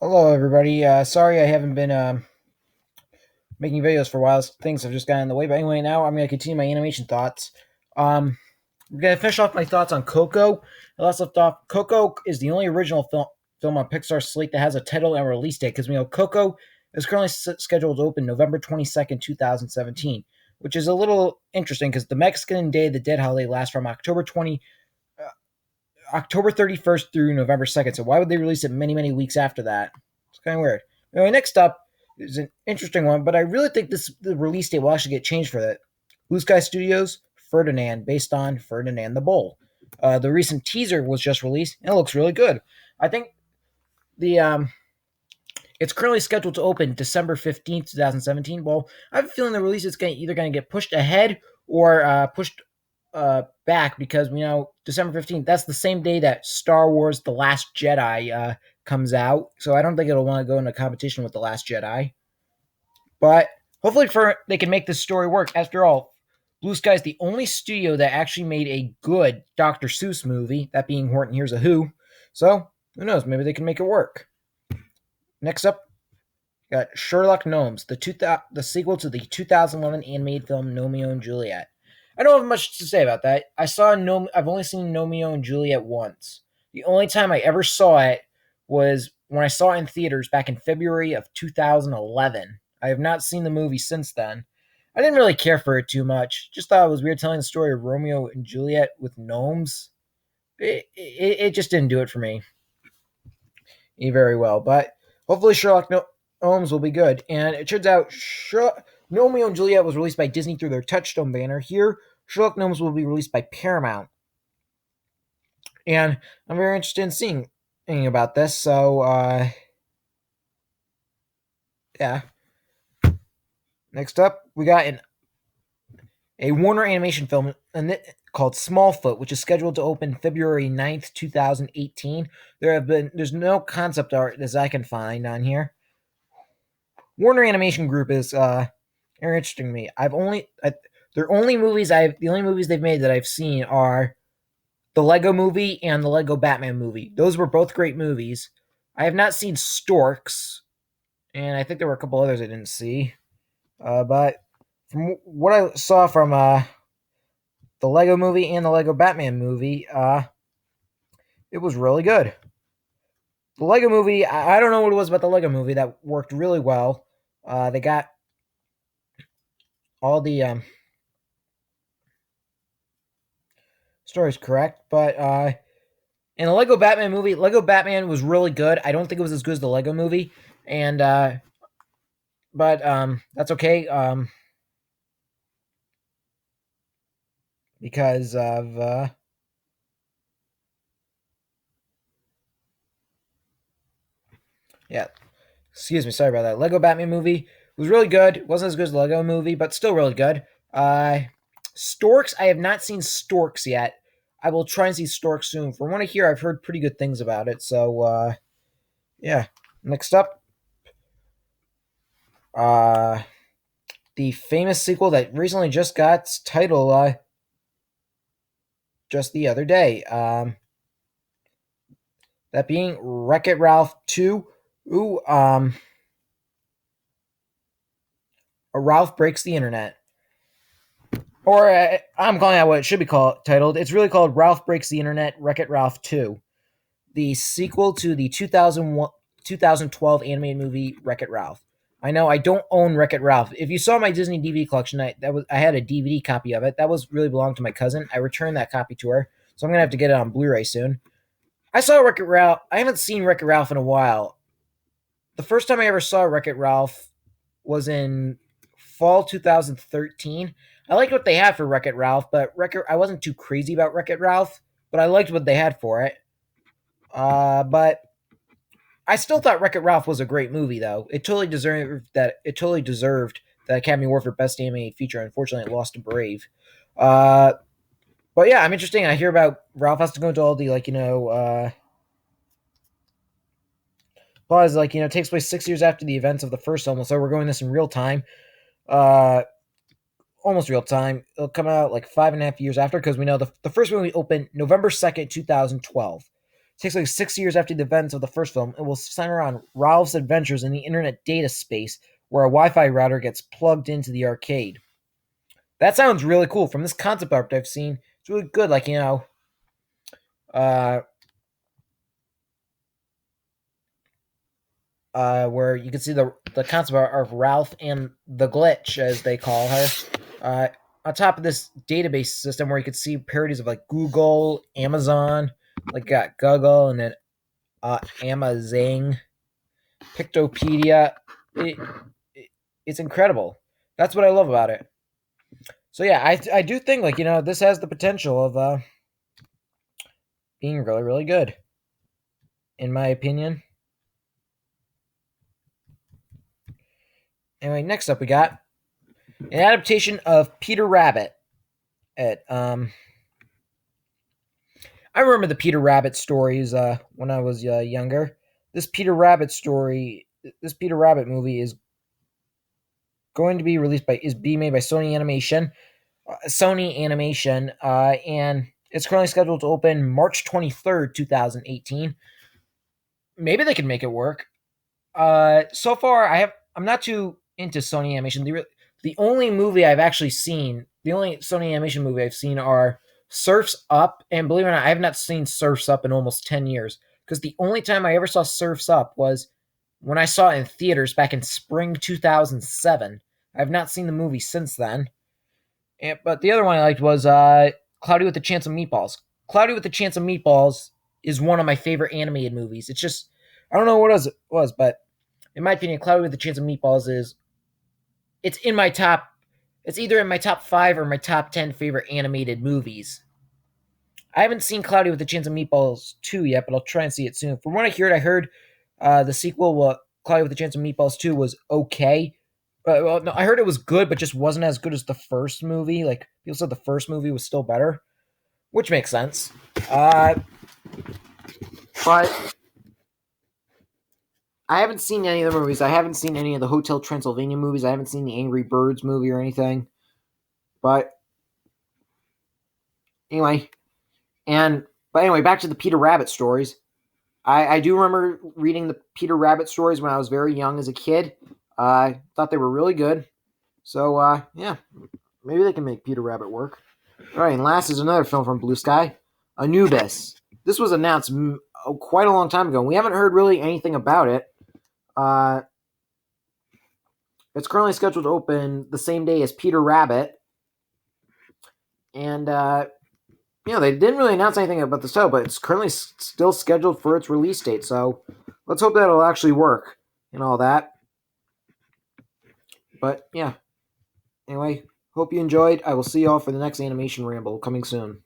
Hello, everybody. Sorry I haven't been making videos for a while. Things have just gotten in the way. But anyway, now I'm going to continue my animation thoughts. Um, I'm going to finish off my thoughts on Coco. I last left off. Coco is the only original film on Pixar's slate that has a title and release date because we know Coco is currently scheduled to open November 22nd, 2017, which is a little interesting because the Mexican Day of the Dead holiday lasts from October 31st through November 2nd. So why would they release it many, many weeks after that? It's kind of weird. Anyway, next up is an interesting one, but I really think the release date will actually get changed for that. Blue Sky Studios, Ferdinand, based on Ferdinand the Bull. The recent teaser was just released, and it looks really good. I think the it's currently scheduled to open December 15th, 2017. Well, I have a feeling the release is either going to get pushed ahead or pushed back because we know December 15th. That's the same day that Star Wars: The Last Jedi comes out. So I don't think it'll want to go into competition with The Last Jedi. But hopefully, they can make this story work. After all, Blue Sky is the only studio that actually made a good Dr. Seuss movie. That being Horton Hears a Who. So who knows? Maybe they can make it work. Next up, got Sherlock Gnomes, the sequel to the 2011 animated film Romeo and Juliet. I don't have much to say about that. I've only seen Romeo and Juliet once. The only time I ever saw it was when I saw it in theaters back in February of 2011. I have not seen the movie since then. I didn't really care for it too much. Just thought it was weird telling the story of Romeo and Juliet with gnomes. It just didn't do it for me very well. But hopefully Sherlock Holmes will be good. And it turns out Romeo and Juliet was released by Disney through their Touchstone banner. Here, Sherlock Gnomes will be released by Paramount. And I'm very interested in seeing about this. So, yeah. Next up, we got a Warner Animation film called Smallfoot, which is scheduled to open February 9th, 2018. There's no concept art as I can find on here. Warner Animation Group is very interesting to me. The only movies they've made that I've seen are the Lego Movie and the Lego Batman movie. Those were both great movies. I have not seen Storks, and I think there were a couple others I didn't see. But from what I saw from the Lego Movie and the Lego Batman movie, it was really good. The Lego Movie, I don't know what it was about the Lego Movie that worked really well. They got all the stories correct, but in the Lego Batman movie, Lego Batman was really good. I don't think it was as good as the Lego Movie, and but that's okay because of yeah. Excuse me, sorry about that. Lego Batman movie was really good. It wasn't as good as the Lego movie, but still really good. Storks, I have not seen Storks yet. I will try and see Storks soon. From what I hear, I've heard pretty good things about it. So yeah. Next up, uh, the famous sequel that recently just got its title just the other day. That being Wreck-It Ralph 2. Ooh, Ralph Breaks the Internet. Or I'm calling out what it should be titled. It's really called Ralph Breaks the Internet, Wreck-It Ralph 2. The sequel to the 2012 animated movie Wreck-It Ralph. I know I don't own Wreck-It Ralph. If you saw my Disney DVD collection, I had a DVD copy of it. That was really belonged to my cousin. I returned that copy to her, so I'm gonna have to get it on Blu-ray soon. I saw Wreck-It Ralph. I haven't seen Wreck-It Ralph in a while. The first time I ever saw Wreck-It Ralph was in fall 2013. I liked what they had for Wreck-It Ralph, but I wasn't too crazy about Wreck-It Ralph, but I liked what they had for it. But I still thought Wreck-It Ralph was a great movie, though. It totally deserved that. It totally deserved the Academy Award for Best Animated Feature. Unfortunately, it lost to Brave. But yeah, I'm interesting. I hear about Ralph has to go into all the it takes place 6 years after the events of the first film, so we're going this in real time. Uh, Almost real time. It'll come out like 5.5 years after because we know the first movie opened November 2nd, 2012. takes like 6 years after the events of the first film. It will center on Ralph's adventures in the internet data space where a Wi-Fi router gets plugged into the arcade. That sounds really cool. From this concept art I've seen, it's really good. Like, uh, where you can see the concept art of Ralph and the glitch, as they call her. Uh, on top of this database system, where you could see parodies of like Google, Amazon, like got Google, and then Amazing, Pictopedia. It, it, it's incredible. That's what I love about it. So yeah, I do think like this has the potential of being really really good, in my opinion. Anyway, next up we got an adaptation of Peter Rabbit. At I remember the Peter Rabbit stories when I was younger. This Peter Rabbit story, this Peter Rabbit movie is going to be released by is being made by Sony Animation, and it's currently scheduled to open March 23rd, 2018. Maybe they can make it work. So far I'm not too into Sony Animation. The only movie I've actually seen, the only Sony Animation movie I've seen are Surfs Up, and believe it or not, I have not seen Surfs Up in almost 10 years. Because the only time I ever saw Surfs Up was when I saw it in theaters back in spring 2007. I have not seen the movie since then. But the other one I liked was Cloudy with a Chance of Meatballs. Cloudy with a Chance of Meatballs is one of my favorite animated movies. It's just, I don't know what it was, but in my opinion, Cloudy with a Chance of Meatballs it's in my top, it's either in my top 5 or my top 10 favorite animated movies. I haven't seen Cloudy with a Chance of Meatballs 2 yet, but I'll try and see it soon. From what I heard the sequel, Cloudy with a Chance of Meatballs 2 was okay. Well, no, I heard it was good, but just wasn't as good as the first movie. Like, people said the first movie was still better, which makes sense. But I haven't seen any of the movies. I haven't seen any of the Hotel Transylvania movies. I haven't seen the Angry Birds movie or anything. But anyway, back to the Peter Rabbit stories. I do remember reading the Peter Rabbit stories when I was very young as a kid. I thought they were really good. So yeah, maybe they can make Peter Rabbit work. All right, and last is another film from Blue Sky, Anubis. This was announced quite a long time ago. We haven't heard really anything about it. It's currently scheduled to open the same day as Peter Rabbit. And, they didn't really announce anything about the show, but it's currently still scheduled for its release date. So let's hope that it'll actually work and all that. But, yeah. Anyway, hope you enjoyed. I will see y'all for the next animation ramble coming soon.